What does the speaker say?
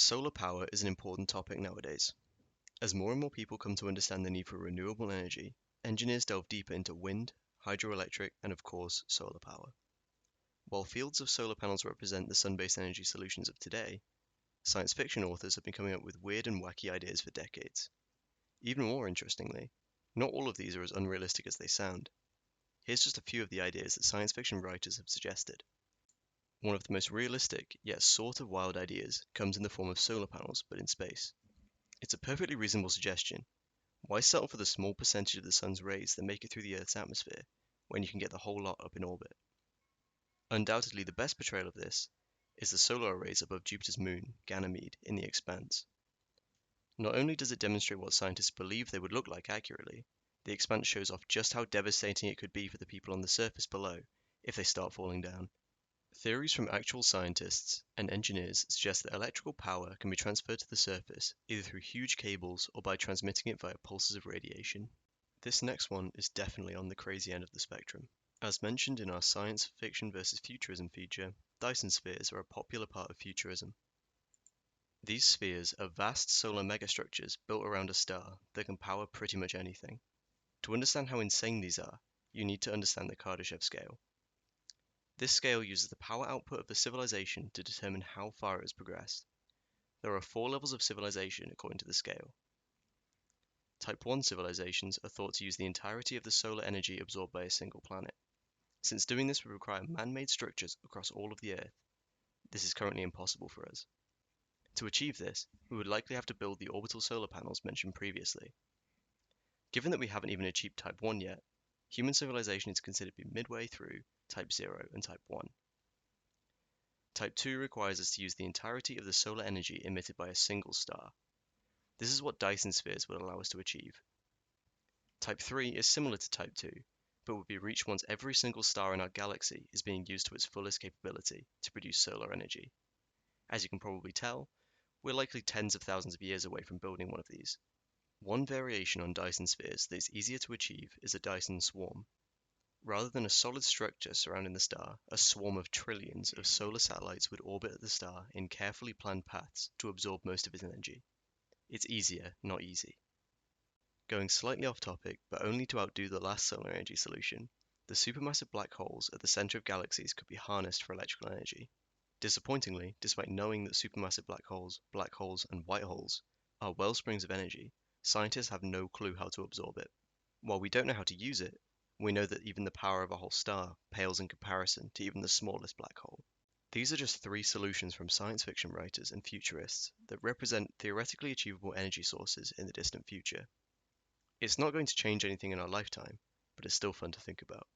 Solar power is an important topic nowadays. As more and more people come to understand the need for renewable energy, engineers delve deeper into wind, hydroelectric, and of course, solar power. While fields of solar panels represent the sun-based energy solutions of today, science fiction authors have been coming up with weird and wacky ideas for decades. Even more interestingly, not all of these are as unrealistic as they sound. Here's just a few of the ideas that science fiction writers have suggested. One of the most realistic, yet sort of wild ideas, comes in the form of solar panels, but in space. It's a perfectly reasonable suggestion. Why settle for the small percentage of the sun's rays that make it through the Earth's atmosphere, when you can get the whole lot up in orbit? Undoubtedly, the best portrayal of this is the solar arrays above Jupiter's moon, Ganymede, in The Expanse. Not only does it demonstrate what scientists believe they would look like accurately, The Expanse shows off just how devastating it could be for the people on the surface below if they start falling down. Theories from actual scientists and engineers suggest that electrical power can be transferred to the surface either through huge cables or by transmitting it via pulses of radiation. This next one is definitely on the crazy end of the spectrum. As mentioned in our science fiction versus futurism feature, Dyson spheres are a popular part of futurism. These spheres are vast solar megastructures built around a star that can power pretty much anything. To understand how insane these are, you need to understand the Kardashev scale. This scale uses the power output of the civilization to determine how far it has progressed. There are 4 levels of civilization according to the scale. Type 1 civilizations are thought to use the entirety of the solar energy absorbed by a single planet. Since doing this would require man-made structures across all of the Earth, this is currently impossible for us. To achieve this, we would likely have to build the orbital solar panels mentioned previously. Given that we haven't even achieved Type 1 yet, human civilization is considered to be midway through Type 0 and Type 1. Type 2 requires us to use the entirety of the solar energy emitted by a single star. This is what Dyson spheres would allow us to achieve. Type 3 is similar to Type 2, but would be reached once every single star in our galaxy is being used to its fullest capability to produce solar energy. As you can probably tell, we're likely tens of thousands of years away from building one of these. One variation on Dyson spheres that is easier to achieve is a Dyson swarm. Rather than a solid structure surrounding the star, a swarm of trillions of solar satellites would orbit the star in carefully planned paths to absorb most of its energy. It's easier, not easy. Going slightly off topic, but only to outdo the last solar energy solution, the supermassive black holes at the center of galaxies could be harnessed for electrical energy. Disappointingly, despite knowing that supermassive black holes, and white holes are wellsprings of energy, scientists have no clue how to absorb it. While we don't know how to use it, we know that even the power of a whole star pales in comparison to even the smallest black hole. These are just 3 solutions from science fiction writers and futurists that represent theoretically achievable energy sources in the distant future. It's not going to change anything in our lifetime, but it's still fun to think about.